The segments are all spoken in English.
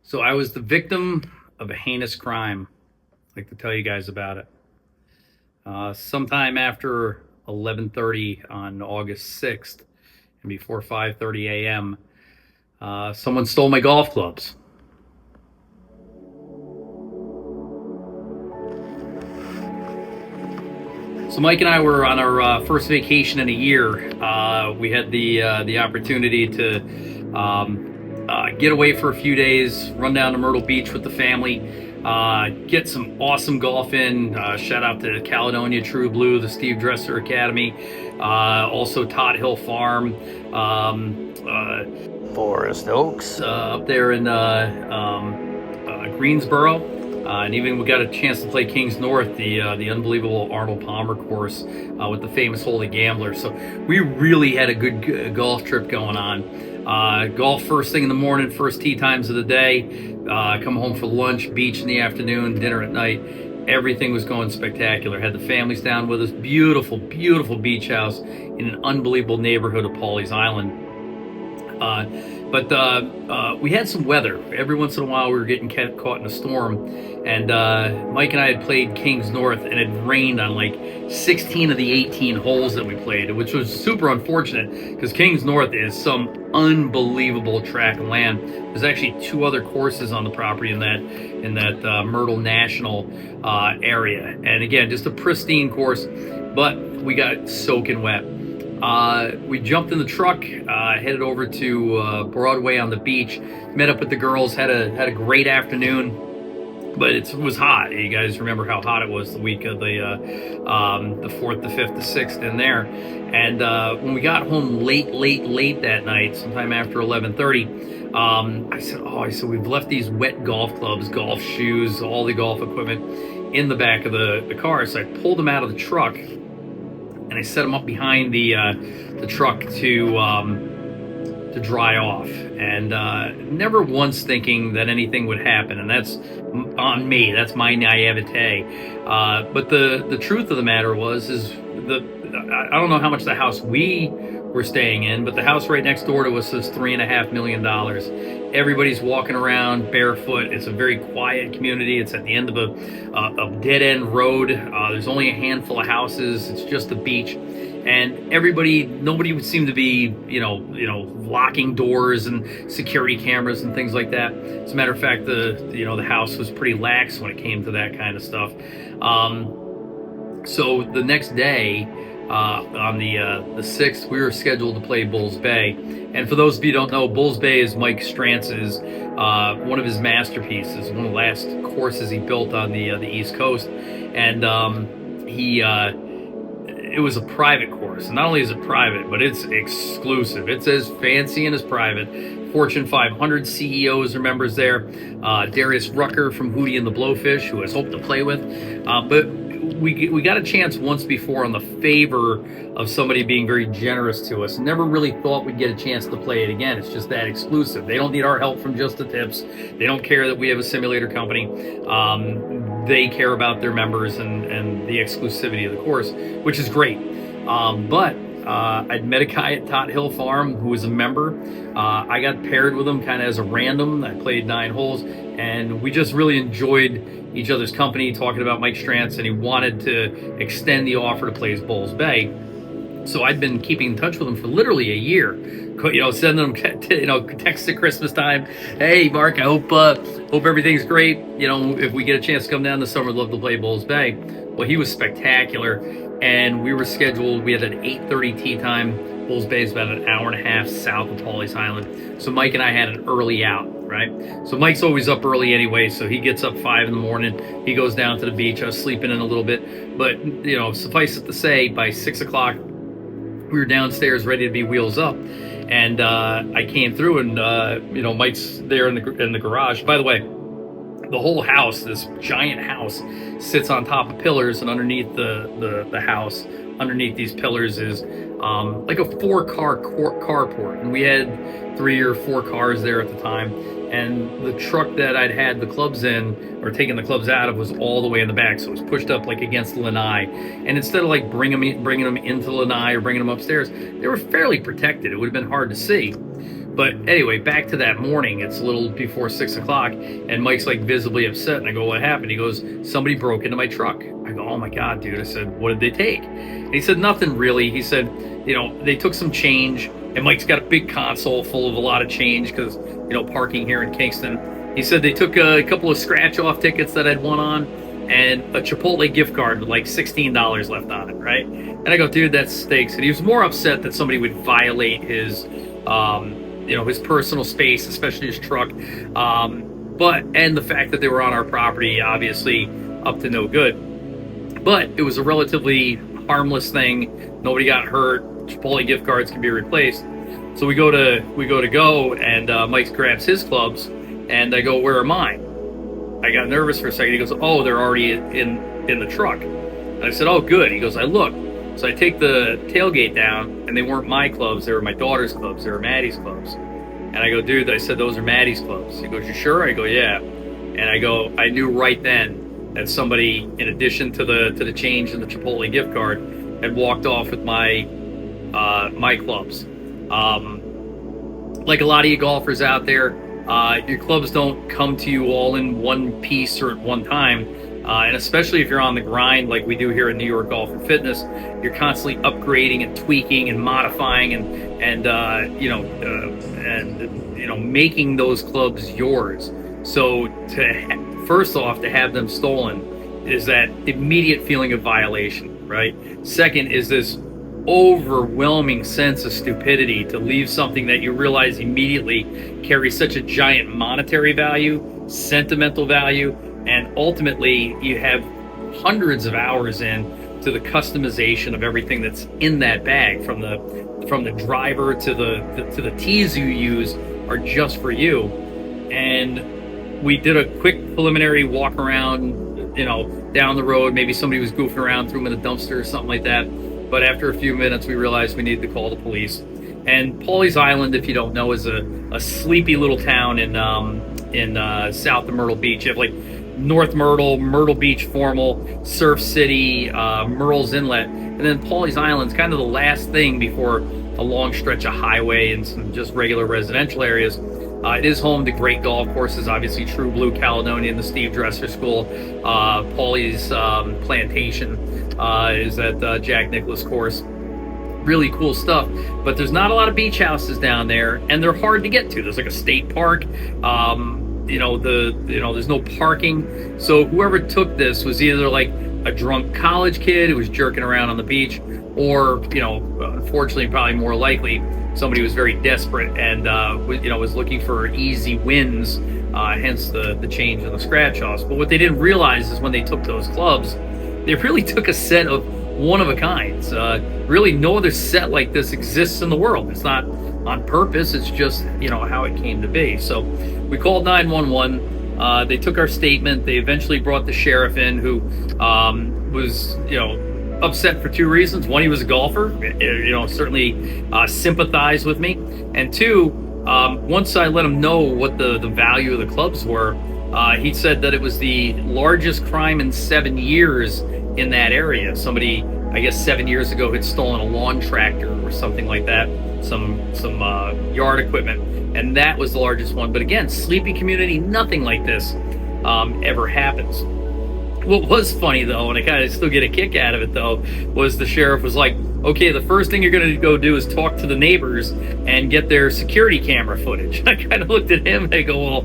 So I was the victim of a heinous crime. I'd like to tell you guys about it. Sometime after 11:30 on August 6th and before 5:30 a.m., someone stole my golf clubs. So Mike and I were on our first vacation in a year. We had the opportunity to get away for a few days, run down to Myrtle Beach with the family, get some awesome golf in. Shout out to Caledonia True Blue, the Steve Dresser Academy, also Todd Hill Farm, Forest Oaks, up there in Greensboro. And even we got a chance to play Kings North, the unbelievable Arnold Palmer course with the famous Holy Gambler. So we really had a good golf trip going on. Golf first thing in the morning, first tee times of the day, come home for lunch, beach in the afternoon, dinner at night. Everything was going spectacular. Had the families down with us. Beautiful, beautiful beach house in an unbelievable neighborhood of Pawleys Island. But we had some weather. Every once in a while we were getting caught in a storm, and Mike and I had played Kings North, and it rained on like 16 of the 18 holes that we played, which was super unfortunate because Kings North is some unbelievable track of land. There's actually 2 other courses on the property in that Myrtle National area, and again, just a pristine course, but we got soaking wet. We jumped in the truck, headed over to Broadway on the beach, met up with the girls, had a great afternoon, but it was hot. You guys remember how hot it was the week of the 4th, the 5th, the 6th in there. And when we got home late that night, sometime after 11:30, I said, we've left these wet golf clubs, golf shoes, all the golf equipment in the back of the car. So I pulled them out of the truck, and I set them up behind the truck to dry off, and never once thinking that anything would happen, and that's on me. That's my naivete. But the truth of the matter is I don't know how much the house we were staying in, but the house right next door to us is $3.5 million. Everybody's walking around barefoot. It's a very quiet community. It's at the end of a dead-end road. There's only a handful of houses. It's just the beach, and nobody would seem to be, locking doors and security cameras and things like that. As a matter of fact, the house was pretty lax when it came to that kind of stuff. So the next day, on the 6th, we were scheduled to play Bulls Bay. And for those of you who don't know, Bulls Bay is Mike Strantz's, one of his masterpieces, one of the last courses he built on the East Coast. And it was a private course. And not only is it private, but it's exclusive. It's as fancy and as private. Fortune 500 CEOs are members there. Darius Rucker from Hootie and the Blowfish, who has hoped to play with. But we got a chance once before on the favor of somebody being very generous to us. Never really thought we'd get a chance to play it again. It's just that exclusive. They don't need our help from just the tips. They don't care that we have a simulator company. They care about their members and the exclusivity of the course, which is great. But I'd met a guy at Todd Hill Farm who was a member. I got paired with him kind of as a random. I played 9 holes, and we just really enjoyed each other's company, talking about Mike Strantz, and he wanted to extend the offer to play his Bulls Bay. So I'd been keeping in touch with him for literally a year, sending him texts at Christmas time. Hey Mark, I hope everything's great. If we get a chance to come down this summer, I'd love to play Bulls Bay. Well, he was spectacular, and we were scheduled. We had an 8:30 tee time. Bulls Bay is about an hour and a half south of Pawleys Island. So Mike and I had an early out, right? So Mike's always up early anyway, so he gets up 5 in the morning. He goes down to the beach. I was sleeping in a little bit, but suffice it to say, by 6 o'clock, we were downstairs ready to be wheels up, and I came through, and Mike's there in the garage. By the way, the whole house, this giant house, sits on top of pillars, and underneath the house, underneath these pillars, is like a 4-car carport, and we had 3 or 4 cars there at the time. and the truck that I'd had the clubs in, or taking the clubs out of, was all the way in the back, so it was pushed up like against the lanai. And instead of like bringing them into the lanai or bringing them upstairs, they were fairly protected. It would have been hard to see. But anyway, back to that morning. It's a little before 6 o'clock, and Mike's like visibly upset. And I go, "What happened?" He goes, "Somebody broke into my truck." I go, "Oh my God, dude." I said, "What did they take?" And he said, "Nothing really." He said, "You know, they took some change." And Mike's got a big console full of a lot of change because, you know, parking here in Kingston. He said they took a couple of scratch-off tickets that I'd won on, and a Chipotle gift card with like $16 left on it, right? And I go, "Dude, that stinks." And he was more upset that somebody would violate his, you know, his personal space, especially his truck. And the fact that they were on our property, obviously up to no good. But it was a relatively harmless thing. Nobody got hurt. Chipotle gift cards can be replaced. So we go to and Mike grabs his clubs, and I go, "Where are mine?" I got nervous for a second. He goes, "Oh, they're already in the truck." And I said, "Oh, good." He goes, "I look." So I take the tailgate down, and they weren't my clubs. They were my daughter's clubs. They were Maddie's clubs. And I go, "Dude," I said, "those are Maddie's clubs." He goes, "You sure?" I go, "Yeah." And I go, I knew right then that somebody, in addition to the change in the Chipotle gift card, had walked off with my clubs. Like a lot of you golfers out there, your clubs don't come to you all in one piece or at one time. And especially if you're on the grind like we do here at New York Golf and Fitness, you're constantly upgrading and tweaking and modifying and making those clubs yours. So first off, to have them stolen is that immediate feeling of violation, right? Second is this overwhelming sense of stupidity to leave something that you realize immediately carries such a giant monetary value, sentimental value, and ultimately you have hundreds of hours in to the customization of everything that's in that bag, from the driver to the tees you use are just for you. And we did a quick preliminary walk around, you know, down the road. Maybe somebody was goofing around, threw them in a dumpster or something like that. But after a few minutes, we realized we needed to call the police. And Pawleys Island, if you don't know, is a sleepy little town in south of Myrtle Beach. You have like North Myrtle, Myrtle Beach Formal, Surf City, Murrells Inlet, and then Pawleys Island's kind of the last thing before a long stretch of highway and some just regular residential areas. It is home to great golf courses, obviously True Blue, Caledonia, and the Steve Dresser School. Pawleys Plantation is at Jack Nicklaus course. Really cool stuff, but there's not a lot of beach houses down there, and they're hard to get to. There's like a state park. There's no parking. So whoever took this was either like a drunk college kid who was jerking around on the beach, or, you know, unfortunately, probably more likely, somebody was very desperate and was looking for easy wins, hence the change in the scratch offs. But what they didn't realize is when they took those clubs, they really took a set of one of a kinds. Really, no other set like this exists in the world. It's not on purpose. It's just, you know, how it came to be. So we called 911. They took our statement. They eventually brought the sheriff in, who was, you know, upset for two reasons. One, he was a golfer, you know, certainly sympathized with me. And two, once I let him know what the value of the clubs were, he said that it was the largest crime in 7 years in that area. Somebody, I guess 7 years ago, had stolen a lawn tractor or something like that, some yard equipment, and that was the largest one. But again, sleepy community, nothing like this ever happens. What was funny, though, and I kind of still get a kick out of it, though, was the sheriff was like, "Okay, the first thing you're going to go do is talk to the neighbors and get their security camera footage." I kind of looked at him and I go, "Well,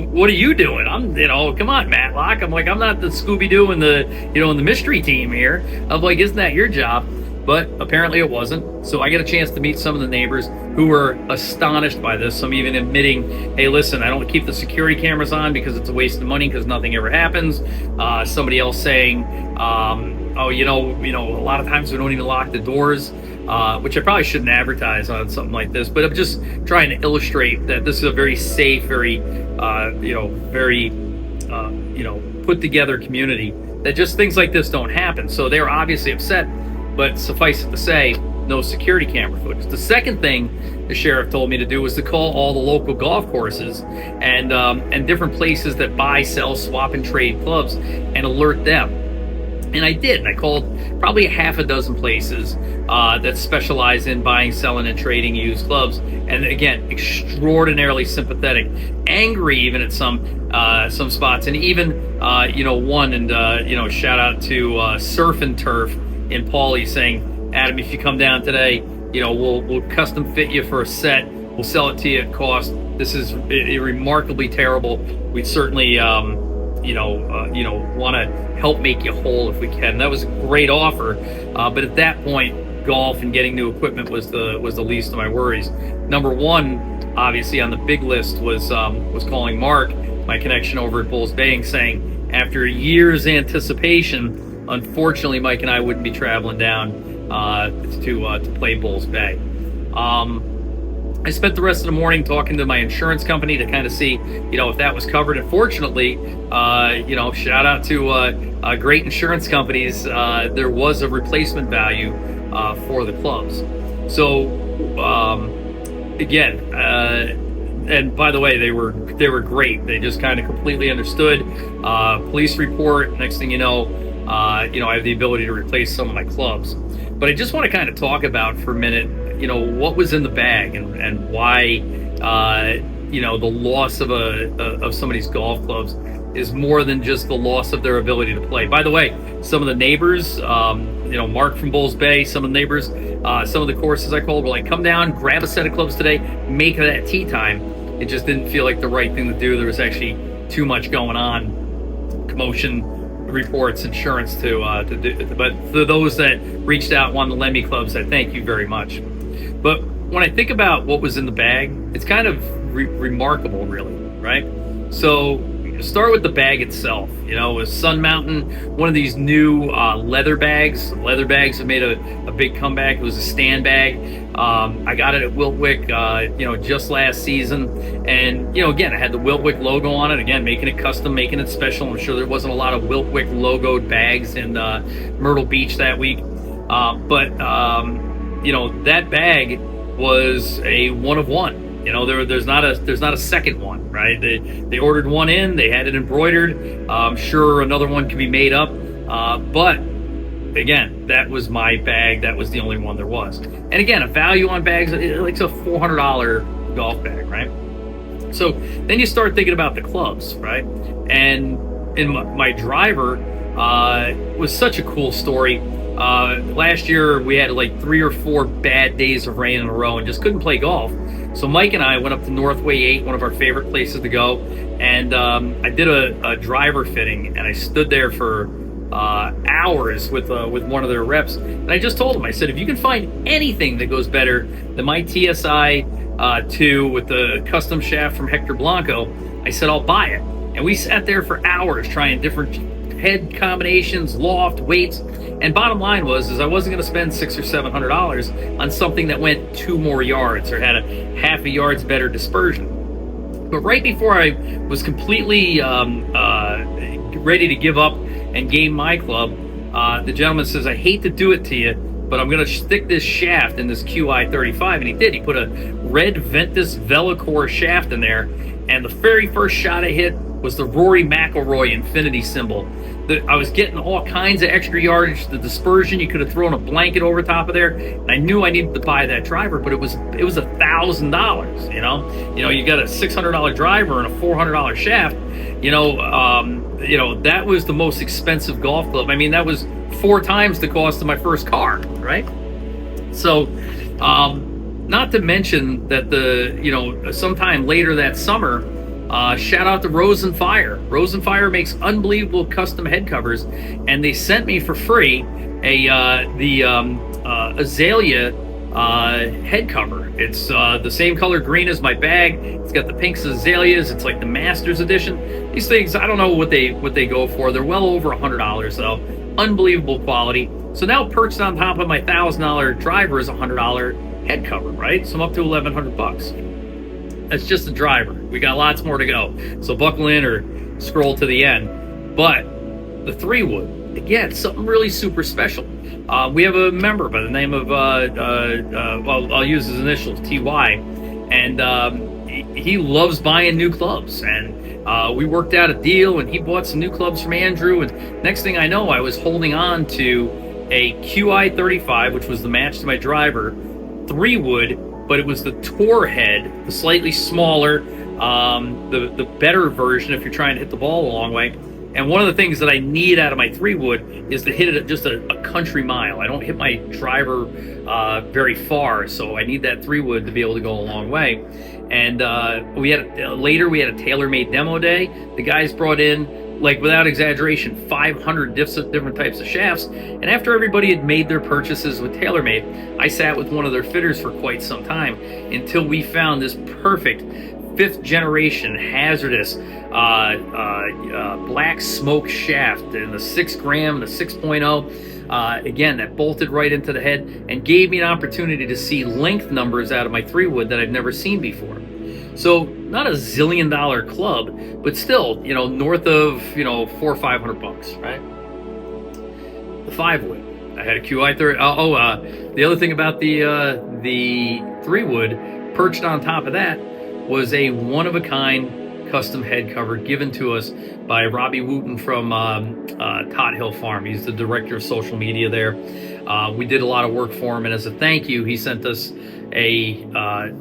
what are you doing?" Come on, Matlock. I'm like, I'm not the Scooby-Doo in the mystery team here. I'm like, isn't that your job? But apparently it wasn't. So I get a chance to meet some of the neighbors who were astonished by this. Some even admitting, "Hey, listen, I don't keep the security cameras on because it's a waste of money because nothing ever happens." Somebody else saying, "Oh, you know, a lot of times we don't even lock the doors," which I probably shouldn't advertise on something like this. But I'm just trying to illustrate that this is a very safe, very put together community. That just things like this don't happen. So they're obviously upset. But suffice it to say, no security camera footage. The second thing the sheriff told me to do was to call all the local golf courses and different places that buy, sell, swap, and trade clubs and alert them. And I did. And I called probably a half a dozen places that specialize in buying, selling, and trading used clubs. And again, extraordinarily sympathetic, angry even at some spots, and even one, and shout out to Surf and Turf in Pawleys, saying, Adam, if you come down today, we'll custom fit you for a set. We'll sell it to you at cost. This is remarkably terrible. We'd certainly want to help make you whole if we can. That was a great offer, but at that point, golf and getting new equipment was the least of my worries. Number one, obviously on the big list, was calling Mark, my connection over at Bulls Bay, and saying, after a year's anticipation, unfortunately, Mike and I wouldn't be traveling down to play Bulls Bay. I spent the rest of the morning talking to my insurance company to kind of see, if that was covered. And fortunately, shout out to great insurance companies. There was a replacement value for the clubs. So again, and by the way, they were great. They just kind of completely understood. Police report. Next thing you know, I have the ability to replace some of my clubs. But I just want to kind of talk about for a minute, what was in the bag and why, the loss of somebody's golf clubs is more than just the loss of their ability to play. By the way, some of the neighbors, Mark from Bulls Bay, some of the neighbors, some of the courses I called were like, come down, grab a set of clubs today, make that tee time. It just didn't feel like the right thing to do. There was actually too much going on, commotion, reports, insurance to do. But for those that reached out, wanted to lend me clubs, I thank you very much. But when I think about what was in the bag, it's kind of remarkable, really, right? So start with the bag itself. It was Sun Mountain, one of these new leather bags. Leather bags have made a big comeback. It was a stand bag. I got it at Wiltwyck, just last season. And, again, I had the Wiltwyck logo on it. Again, making it custom, making it special. I'm sure there wasn't a lot of Wiltwyck logoed bags in Myrtle Beach that week. But that bag was a one of one. There's not a second one, right? They ordered one in, they had it embroidered. I'm sure another one can be made up, but again, that was my bag. That was the only one there was. And again, a value on bags, it's a $400 golf bag, right? So then you start thinking about the clubs, right? And in my driver was such a cool story. Last year we had like 3 or 4 bad days of rain in a row and just couldn't play golf. So Mike and I went up to Northway 8, one of our favorite places to go, and I did a driver fitting, and I stood there for hours with one of their reps. And I just told him, I said, if you can find anything that goes better than my TSI 2 with the custom shaft from Hector Blanco, I said, I'll buy it. And we sat there for hours trying different head combinations, loft, weights, and bottom line was I wasn't going to spend $600 or $700 on something that went 2 more yards or had a half a yard's better dispersion. But right before I was completely ready to give up and game my club, the gentleman says, I hate to do it to you, but I'm going to stick this shaft in this Qi35, and he did. He put a red Ventus Velocore shaft in there, and the very first shot I hit was the Rory McIlroy infinity symbol. I was getting all kinds of extra yardage, the dispersion. You could have thrown a blanket over top of there, and I knew I needed to buy that driver, but it was $1,000. You got a $600 driver and a $400 shaft. That was the most expensive golf club. I mean, that was 4 times the cost of my first car, right? So, not to mention that sometime later that summer, shout out to Rose and Fire. Rose and Fire makes unbelievable custom head covers, and they sent me for free the azalea head cover. It's the same color green as my bag. It's got the pinks azaleas. It's like the Masters edition. These things, I don't know what they go for. They're well over $100 though. Unbelievable quality. So now perched on top of my $1,000 driver is a $100 head cover, right? So I'm up to $1,100. That's just the driver. We got lots more to go. So buckle in or scroll to the end. But the 3-wood, again, something really super special. We have a member by the name of, well, I'll use his initials, TY, and he loves buying new clubs. And we worked out a deal, and he bought some new clubs from Andrew. And next thing I know, I was holding on to a Qi35, which was the match to my driver, 3-wood, but it was the tour head, the slightly smaller, the better version if you're trying to hit the ball a long way. And one of the things that I need out of my 3-wood is to hit it at just a country mile. I don't hit my driver very far, so I need that 3-wood to be able to go a long way. And later we had a TaylorMade demo day. The guys brought in, like without exaggeration, 500 different types of shafts. And after everybody had made their purchases with TaylorMade, I sat with one of their fitters for quite some time until we found this perfect 5th generation hazardous black smoke shaft in the 6 gram, the 6.0. Again, that bolted right into the head and gave me an opportunity to see length numbers out of my 3-wood that I've never seen before. So not a $zillion club, but still, you know, north of, you know, $400 or $500, right? The 5-wood. I had a Qi30. The other thing about the 3-wood, perched on top of that, was a one-of-a-kind custom head cover given to us by Robbie Wooten from Tot Hill Farm. He's the director of social media there. We did a lot of work for him, and as a thank you, he sent us a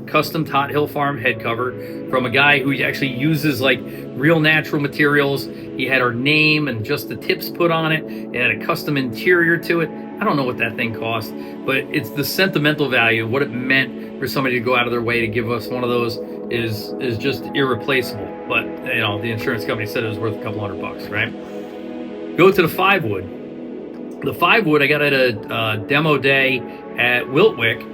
custom Tot Hill Farm head cover from a guy who actually uses like real natural materials. He had our name and just the tips put on it. It had a custom interior to it. I don't know what that thing cost, but it's the sentimental value, what it meant for somebody to go out of their way to give us one of those is just irreplaceable. But you know, the insurance company said it was worth a couple $100, right? Go to the 5-wood. The 5-wood I got at a demo day at Wiltwyck,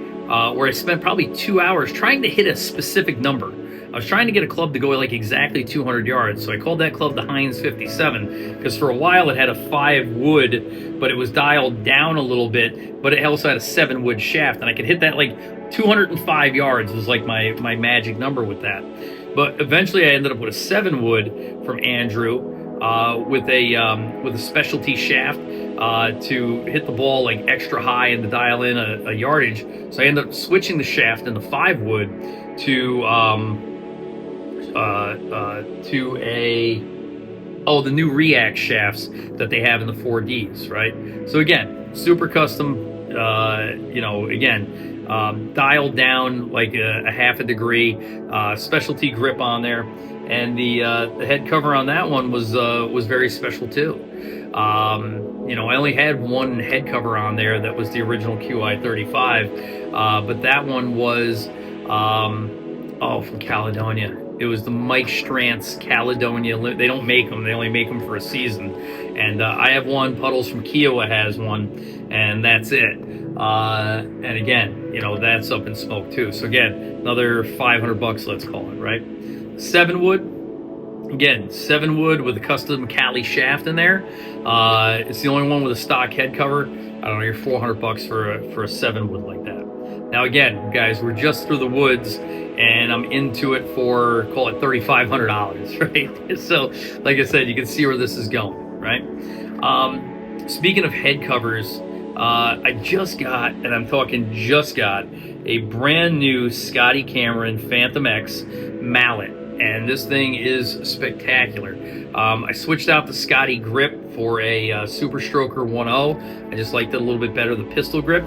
where I spent probably 2 hours trying to hit a specific number. I was trying to get a club to go like exactly 200 yards, so I called that club the Heinz 57 because for a while it had a 5-wood, but it was dialed down a little bit, but it also had a 7-wood shaft, and I could hit that like 205 yards was like my magic number with that. But eventually I ended up with a 7-wood from Andrew with a specialty shaft to hit the ball like extra high and to dial in a yardage. So I ended up switching the shaft in the 5-wood the new React shafts that they have in the 4Ds, right? So again, super custom, you know, again, dialed down like a half a degree, specialty grip on there, and the head cover on that one was very special too. You know, I only had one head cover on there that was the original Qi35, but that one was from Caledonia. It was the Mike Strantz Caledonia. They don't make them. They only make them for a season. And I have one. Puddles from Kiawah has one. And that's it. And again, you know, that's up in smoke too. So again, another $500, let's call it, right? 7-wood. Again, 7-wood with a custom Cali shaft in there. It's the only one with a stock head cover. I don't know, you're $400 for a 7-wood like that. Now again, guys, we're just through the woods, and I'm into it for, call it $3,500, right? So, like I said, you can see where this is going, right? Speaking of head covers, I just got, and I'm talking just got, a brand new Scotty Cameron Phantom X mallet, and this thing is spectacular. I switched out the Scotty grip for a Super Stroker 1.0. I just liked it a little bit better, the pistol grip.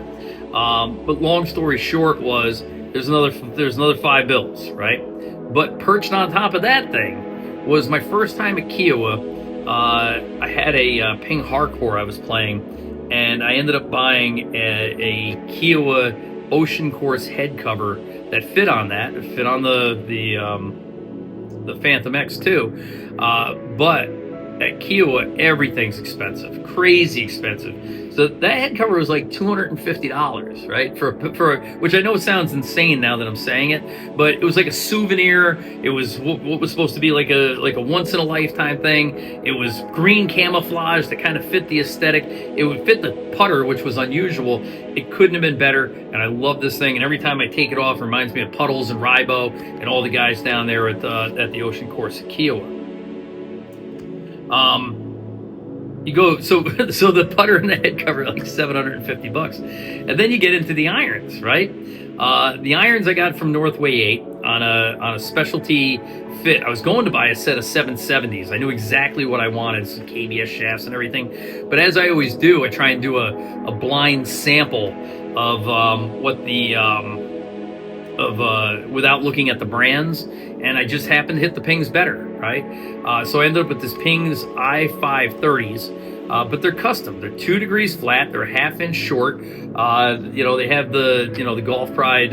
But long story short was, there's another $5, right? But perched on top of that thing was my first time at Kiawah. I had a Ping Hardcore I was playing, and I ended up buying a Kiawah Ocean Course head cover that fit on that. It fit on the Phantom X too. But at Kiawah, everything's expensive, crazy expensive. So that head cover was like $250, right? For which I know it sounds insane now that I'm saying it, but it was like a souvenir. It was what was supposed to be like a once in a lifetime thing. It was green camouflage that kind of fit the aesthetic. It would fit the putter, which was unusual. It couldn't have been better, and I love this thing. And every time I take it off, it reminds me of Puddles and Rybo and all the guys down there at the Ocean Course at Kiawah. you go, so the putter and the head cover are like $750, and then you get into the irons, right? The irons I got from Northway 8 on a specialty fit. I was going to buy a set of 770s. I knew exactly what I wanted, some KBS shafts and everything. But as I always do, I try and do a blind sample of what the without looking at the brands, and I just happened to hit the Pings better, right? So I ended up with this Pings i530s, but they're custom. They're 2 degrees flat. They're a ½ inch short. You know, they have the the Golf Pride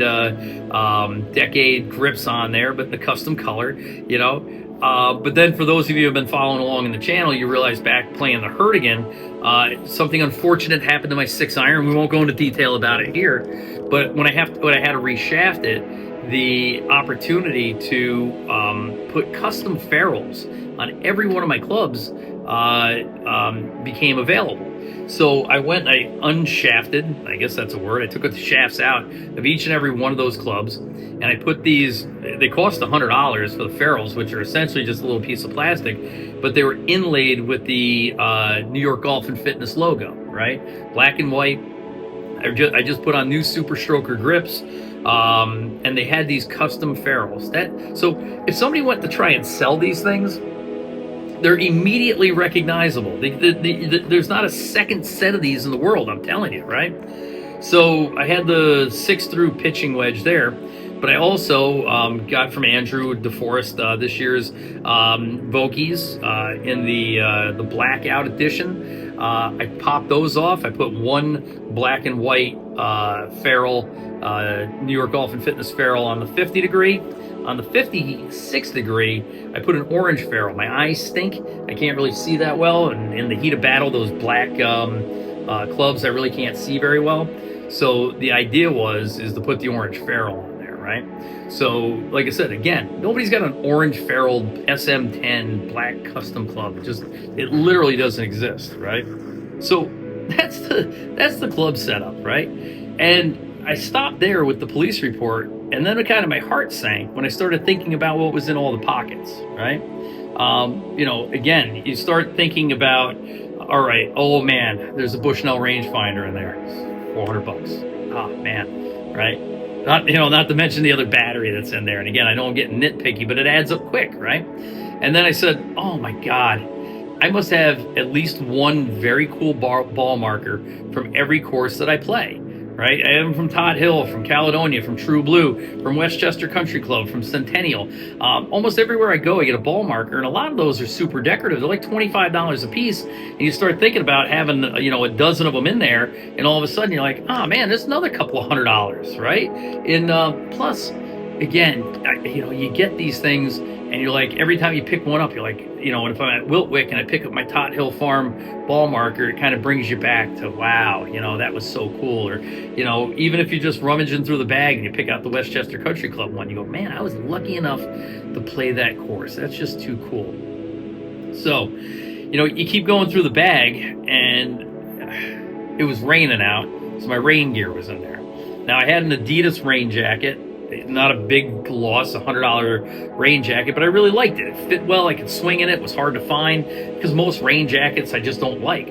decade grips on there, but the custom color, you know. But then for those of you who have been following along in the channel, you realize back playing the Herdigan, something unfortunate happened to my 6-iron. We won't go into detail about it here, but when I had to reshaft it, the opportunity to put custom ferrules on every one of my clubs became available. So I went and I unshafted, I guess that's a word. I took the shafts out of each and every one of those clubs, and I put these, they cost $100 for the ferrules, which are essentially just a little piece of plastic, but they were inlaid with the New York Golf and Fitness logo, right? Black and white. I just put on new Super Stroker grips, and they had these custom ferrules. So if somebody went to try and sell these things, they're immediately recognizable. There's not a second set of these in the world, I'm telling you, right? So I had the 6-through pitching wedge there, but I also got from Andrew DeForest this year's Vokeys in the blackout edition. I popped those off. I put one black and white ferrule, New York Golf and Fitness ferrule on the 50 degree. On the 56 degree, I put an orange ferrule. My eyes stink. I can't really see that well. And in the heat of battle, those black clubs, I really can't see very well. So the idea is to put the orange ferrule on there, right? So, like I said, again, nobody's got an orange ferrule SM10 black custom club. It literally doesn't exist, right? So that's the club setup, right? And I stopped there with the police report, and then kind of my heart sank when I started thinking about what was in all the pockets, right? You know, again, you start thinking about, all right, oh man, there's a Bushnell rangefinder in there, $400. Oh man, right? Not to mention the other battery that's in there. And again, I know I'm getting nitpicky, but it adds up quick, right? And then I said, oh my God, I must have at least one very cool ball marker from every course that I play. Right? I have them from Todd Hill, from Caledonia, from True Blue, from Westchester Country Club, from Centennial. Almost everywhere I go, I get a ball marker, and a lot of those are super decorative. They're like $25 a piece, and you start thinking about having, a dozen of them in there, and all of a sudden you're like, oh man, there's another couple of $100, right? And plus, again, you get these things, and you're like, every time you pick one up, you're like, and if I'm at Wiltwyck and I pick up my Tot Hill Farm ball marker, it kind of brings you back to, wow, that was so cool. Or, even if you're just rummaging through the bag and you pick out the Westchester Country Club one, you go, man, I was lucky enough to play that course. That's just too cool. So, you keep going through the bag, and it was raining out, so my rain gear was in there. Now, I had an Adidas rain jacket. Not a big loss, a $100 rain jacket, but I really liked it. It fit well. I could swing in it. It was hard to find because most rain jackets I just don't like.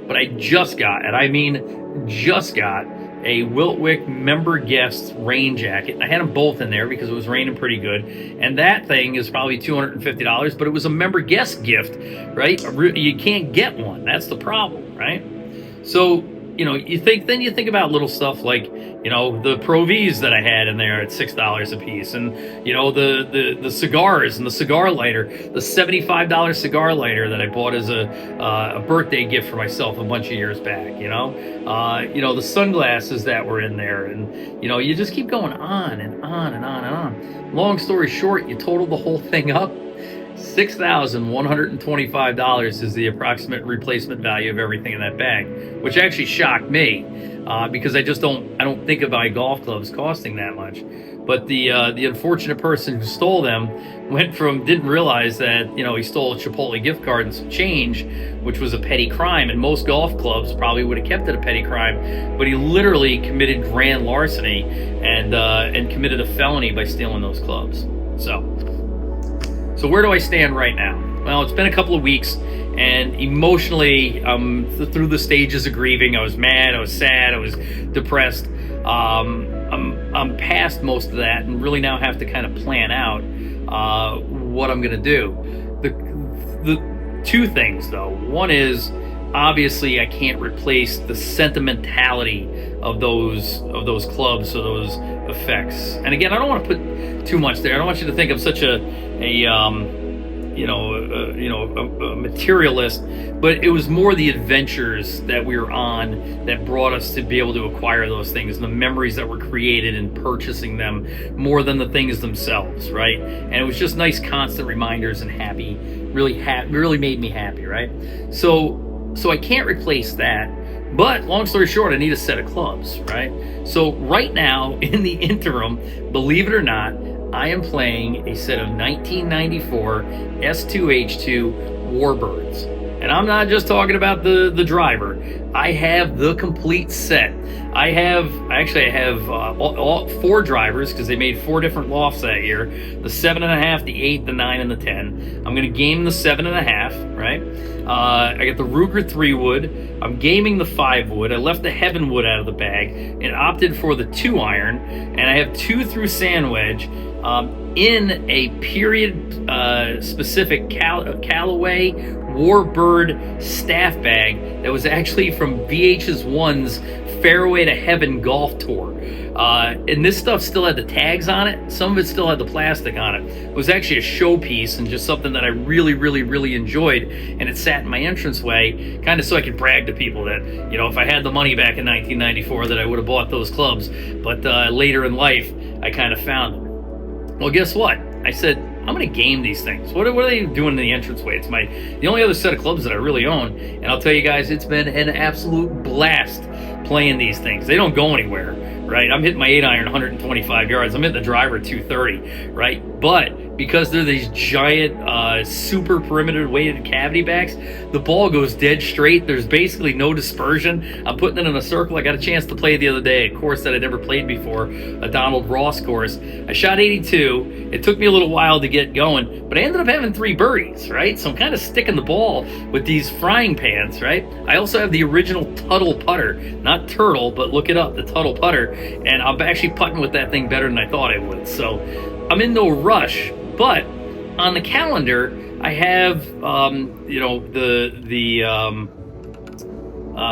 But I just got, and I mean just got, a Wiltwyck member guest rain jacket. I had them both in there because it was raining pretty good. And that thing is probably $250, but it was a member guest gift, right? You can't get one. That's the problem, right? So, you think about little stuff like, the Pro Vs that I had in there at $6 a piece, and the cigars and the cigar lighter, the $75 cigar lighter that I bought as a birthday gift for myself a bunch of years back. The sunglasses that were in there, and you just keep going on and on and on and on. Long story short, you total the whole thing up. $6,125 is the approximate replacement value of everything in that bag, which actually shocked me because I don't think of my golf clubs costing that much. But the unfortunate person who stole them didn't realize that he stole a Chipotle gift card and some change, which was a petty crime, and most golf clubs probably would have kept it a petty crime. But he literally committed grand larceny and committed a felony by stealing those clubs. So where do I stand right now? Well, it's been a couple of weeks, and emotionally, through the stages of grieving. I was mad, I was sad, I was depressed. I'm past most of that, and really now have to kind of plan out what I'm going to do. The two things, though. One is, obviously, I can't replace the sentimentality of those clubs or those effects. And again, I don't want to put too much there. I don't want you to think I'm such a materialist, but it was more the adventures that we were on that brought us to be able to acquire those things, the memories that were created in purchasing them, more than the things themselves, right? And it was just nice, constant reminders and happy, really made me happy, right? So I can't replace that. But long story short, I need a set of clubs, right? So right now, in the interim, believe it or not, I am playing a set of 1994 S2H2 Warbirds. And I'm not just talking about the driver. I have the complete set. I actually have all 4 drivers, because they made 4 different lofts that year. The 7.5, the 8, the 9, and the 10. I'm going to game the 7.5, right? I got the Ruger 3 wood. I'm gaming the 5 wood. I left the Heaven wood out of the bag and opted for the 2 iron. And I have 2 through sand wedge in a period specific Callaway Warbird staff bag that was actually from VH1's Fairway to Heaven golf tour. And this stuff still had the tags on it. Some of it still had the plastic on it. It was actually a showpiece and just something that I really enjoyed. And it sat in my entranceway, kind of so I could brag to people that, you know, if I had the money back in 1994, that I would have bought those clubs. But later in life, I kind of found them. Well, guess what? I said, I'm going to game these things. What are they doing in the entranceway? It's the only other set of clubs that I really own. And I'll tell you guys, it's been an absolute blast playing these things. They don't go anywhere, right? I'm hitting my 8-iron 125 yards. I'm hitting the driver 230, right? But because they're these giant, super perimeter weighted cavity backs, the ball goes dead straight. There's basically no dispersion. I'm putting it in a circle. I got a chance to play the other day, a course that I'd never played before, a Donald Ross course. I shot 82. It took me a little while to get going, but I ended up having 3 birdies, right? So I'm kind of sticking the ball with these frying pans, right? I also have the original Tuttle putter, not Turtle, but look it up, the Tuttle putter, and I'm actually putting with that thing better than I thought I would. So I'm in no rush, but on the calendar, I have, the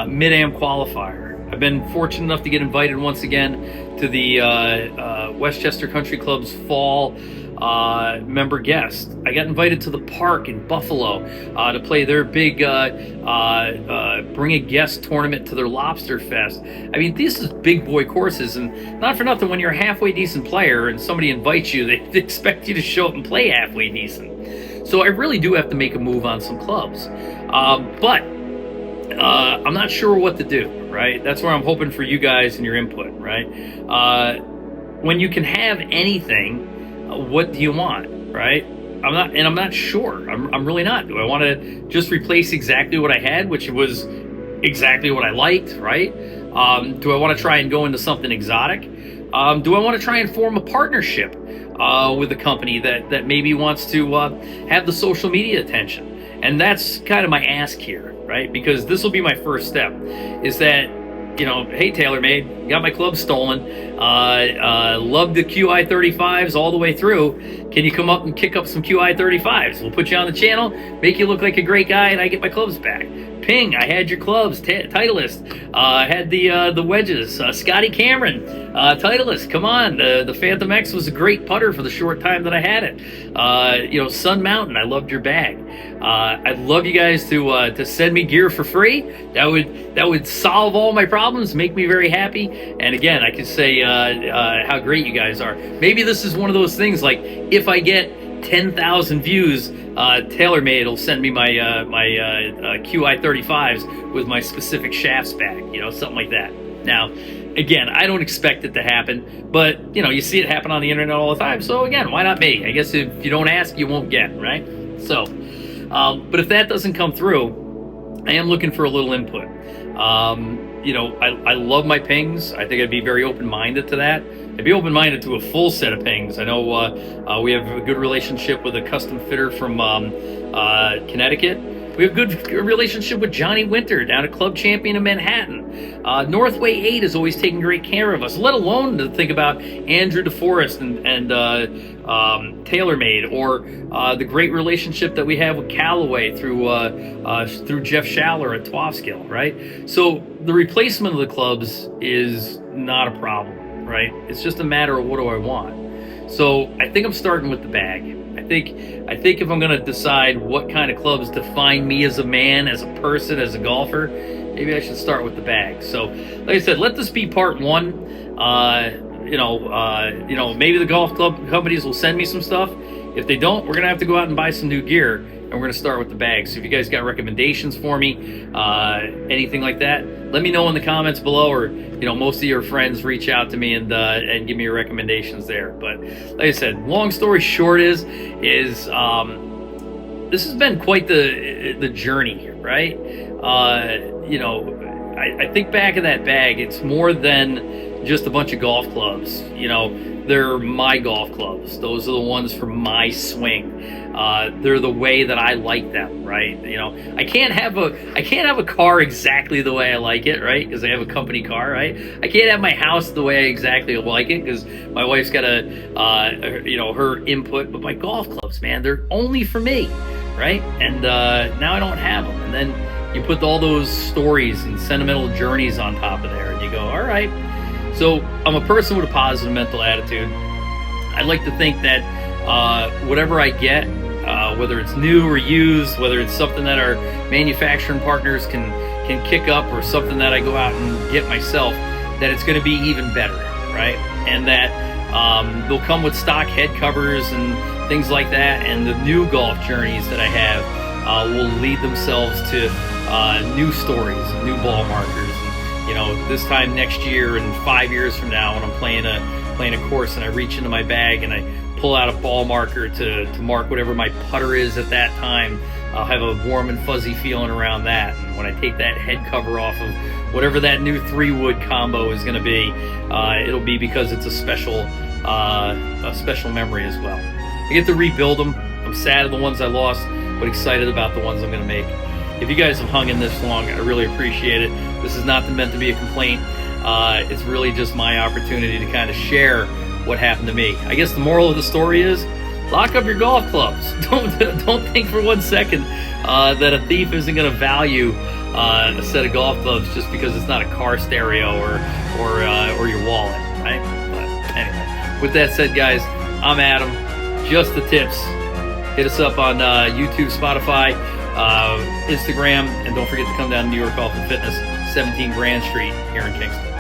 Mid-Am qualifier. I've been fortunate enough to get invited once again to the Westchester Country Club's fall member guest. I got invited to the park in Buffalo to play their big bring a guest tournament to their Lobster Fest. I mean, these are big boy courses, and not for nothing, when you're a halfway decent player and somebody invites you, they expect you to show up and play halfway decent. So I really do have to make a move on some clubs. But I'm not sure what to do, right? That's where I'm hoping for you guys and your input, right? When you can have anything, what do you want, right? I'm not sure. I'm really not. Do I want to just replace exactly what I had, which was exactly what I liked, right? Do I want to try and go into something exotic? Do I want to try and form a partnership with a company that maybe wants to have the social media attention? And that's kind of my ask here, right? Because this will be my first step, is that, you know, hey, TaylorMade, got my club stolen. Love the Qi35s all the way through. Can you come up and kick up some Qi35s? We'll put you on the channel, make you look like a great guy, and I get my clubs back. Ping, I had your clubs. Titleist, had the wedges. Scotty Cameron, Titleist, come on. The Phantom X was a great putter for the short time that I had it. Sun Mountain, I loved your bag. I'd love you guys to send me gear for free. That would solve all my problems, make me very happy. And again, I can say how great you guys are. Maybe this is one of those things, like, if I get 10,000 views, TaylorMade will send me my Qi35s with my specific shafts back, something like that. Now, again, I don't expect it to happen, but you see it happen on the internet all the time. So again, why not me? I guess if you don't ask, you won't get, right? So, but if that doesn't come through, I am looking for a little input. I love my pings. I think I'd be very open-minded to that. I'd be open-minded to a full set of pings. I know we have a good relationship with a custom fitter from Connecticut. We have a good relationship with Johnny Winter down at Club Champion in Manhattan. Northway 8 is always taking great care of us, let alone to think about Andrew DeForest and TaylorMade, or the great relationship that we have with Callaway through Jeff Schaller at Twofskill, right? So the replacement of the clubs is not a problem, right? It's just a matter of what do I want. So I think I'm starting with the bag. I think if I'm going to decide what kind of clubs define me as a man, as a person, as a golfer, maybe I should start with the bag. So, like I said, let this be part one. Maybe the golf club companies will send me some stuff. If they don't, we're going to have to go out and buy some new gear, and we're going to start with the bag. So if you guys got recommendations for me, anything like that, let me know in the comments below, or most of your friends reach out to me and give me your recommendations there. But like I said, long story short is this has been quite the journey, right? I think back in that bag, it's more than just a bunch of golf clubs. They're my golf clubs. Those are the ones for my swing. They're the way that I like them, right? I can't have a car exactly the way I like it, right? Because I have a company car, right? I can't have my house the way I exactly like it because my wife's got her input. But my golf clubs, man, they're only for me, right? And now I don't have them. And then you put all those stories and sentimental journeys on top of there, and you go, all right. So I'm a person with a positive mental attitude. I like to think that whatever I get, whether it's new or used, whether it's something that our manufacturing partners can kick up, or something that I go out and get myself, that it's going to be even better, right? And that they'll come with stock head covers and things like that, and the new golf journeys that I have will lead themselves to new stories, new ball markers. This time next year and 5 years from now, when I'm playing a course and I reach into my bag and I pull out a ball marker to mark whatever my putter is at that time, I'll have a warm and fuzzy feeling around that. And when I take that head cover off of whatever that new 3-wood combo is going to be, it'll be because it's a special memory as well. I get to rebuild them. I'm sad of the ones I lost, but excited about the ones I'm going to make. If you guys have hung in this long, I really appreciate it. This is not meant to be a complaint. It's really just my opportunity to kind of share what happened to me. I guess the moral of the story is, lock up your golf clubs. Don't think for 1 second that a thief isn't going to value a set of golf clubs just because it's not a car stereo or your wallet, right? But anyway, with that said, guys, I'm Adam. Just the tips. Hit us up on YouTube, Spotify, Instagram, and don't forget to come down to New York Golf and Fitness, 17 Grand Street here in Kingston.